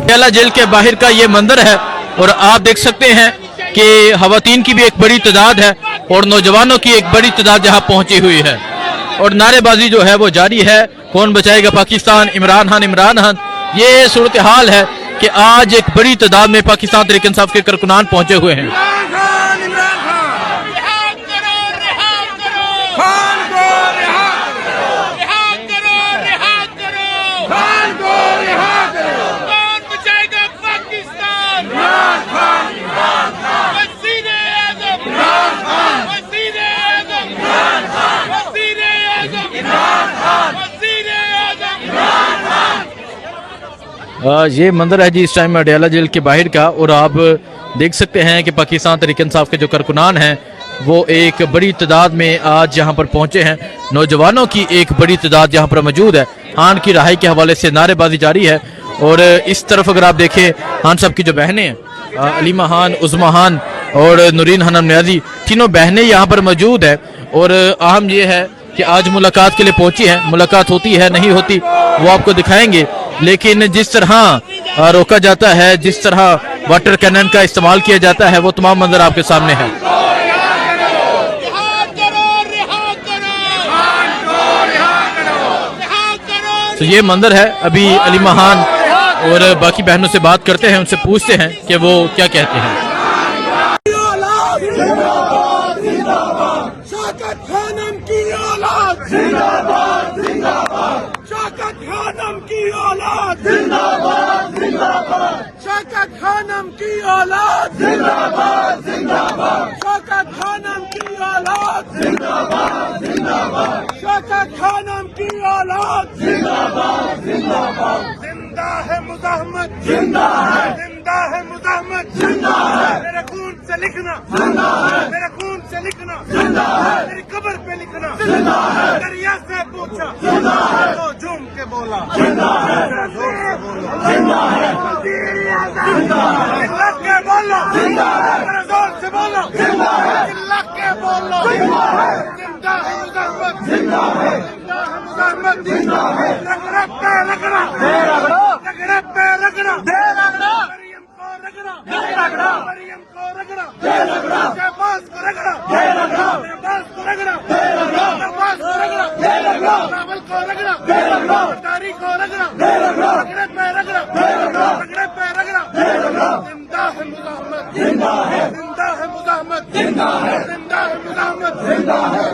Adiala jail के बाहर का ये मंजर है और आप देख सकते हैं कि खवातीन की भी एक बड़ी तादाद है और नौजवानों की एक बड़ी तादाद यहाँ पहुंची हुई है और नारेबाजी जो है वो जारी है। कौन बचाएगा पाकिस्तान, इमरान खान। ये सूरत हाल है कि आज एक बड़ी तादाद में पाकिस्तान तहरीक इंसाफ के कारकुनान पहुंचे हुए हैं। ये मंजर है जी इस टाइम अडियाला जेल के बाहर का और आप देख सकते हैं कि पाकिस्तान तहरीक इंसाफ के जो कारकुनान हैं वो एक बड़ी तादाद में आज यहाँ पर पहुंचे हैं। नौजवानों की एक बड़ी तादाद यहाँ पर मौजूद है। खान की रहाई के हवाले से नारेबाजी जारी है और इस तरफ अगर आप देखें खान साहब की जो बहनें हैं, अलीमा खान, उज़मा खान और नूरीन खानम न्याजी, तीनों बहनें यहाँ पर मौजूद है और अहम ये है कि आज मुलाकात के लिए पहुंची हैं। मुलाकात होती है नहीं होती वो आपको दिखाएंगे, लेकिन जिस तरह रोका जाता है, जिस तरह वाटर कैनन का इस्तेमाल किया जाता है, वो तमाम मंजर आपके सामने है। तो ये मंजर है। अभी अलीमा खान और बाकी बहनों से बात करते हैं, उनसे पूछते हैं कि वो क्या कहते हैं। शौकत खानम की औलाद जिंदाबाद जिंदाबाद, शौकत खानम की औलाद जिंदाबाद जिंदाबाद, शौकत खानम की औलाद जिंदाबाद जिंदाबाद, शौकत खानम की औलाद जिंदाबाद जिंदाबाद। जिंदा है मुज़ाहमत, जिंदा है, जिंदा है मुज़ाहमत, जिंदा है, मेरे खून से लिखना जिंदा है, मेरे खून से लिखना जिंदा है, मेरी कब्र पे लिखना जिंदा है, दरिया से पूछा जिंदा है, तो झूम के बोला जिंदा है, जोर से बोला जिंदा है, जिंदा है, चिल्ला के बोलो जिंदा है, जोर से बोलो जिंदा है, चिल्ला के बोलो जिंदा है, जिंदा है मुज़ाहमत, जिंदा है, जिंदा है मुज़ाहमत, जिंदा है, रगड़ा पे रगड़ा, रगड़ा पे रगड़ा, मरियम को रगड़ा, मरियम को रगड़ा, शहबाज को रगड़ा, शहबाज को रगड़ा, शहबाज को रगड़ा, नावल को रगड़ा, तारी को रगड़ा, रगड़े पे रगड़ा, रगड़े पे रगड़ा। जिंदा है मुज़ाहमत, जिंदा है, जिंदा है मुज़ाहमत, जिंदा है, जिंदा है मुज़ाहमत, जिंदा है।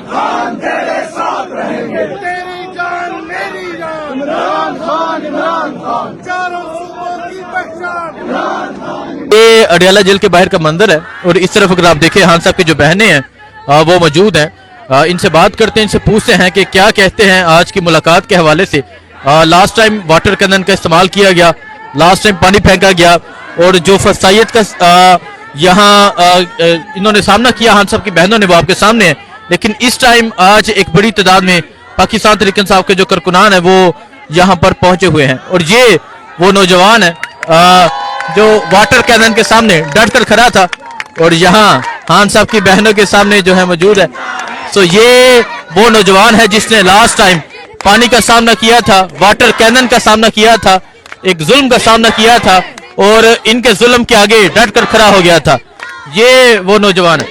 खान तेरे साथ रहेंगे, तेरी जान मेरी जान, इमरान खान, इमरान खान, चारों सूबों की पहचान, इमरान खान। ये अडियाला जेल के बाहर का मंजर है और इस तरफ अगर आप देखें खान साहब की जो बहनें हैं वो मौजूद हैं। इनसे बात करते हैं, इनसे पूछते हैं कि क्या कहते हैं आज की मुलाकात के हवाले से। लास्ट टाइम वाटर कैनन का इस्तेमाल किया गया, लास्ट टाइम पानी फेंका गया और जो फसाइयत का यहाँ इन्होंने सामना किया खान साहब की बहनों ने, वो आपके सामने है। लेकिन इस टाइम आज एक बड़ी तादाद में पाकिस्तान तहरीक इंसाफ के जो कारकुनान है वो यहाँ पर पहुंचे हुए हैं और ये वो नौजवान है जो वाटर कैनन के सामने डट कर खड़ा था और यहाँ खान साहब की बहनों के सामने जो है मौजूद है। तो ये वो नौजवान है जिसने लास्ट टाइम पानी का सामना किया था, वाटर कैनन का सामना किया था, एक जुल्म का सामना किया था और इनके जुल्म के आगे डट कर खड़ा हो गया था। ये वो नौजवान है।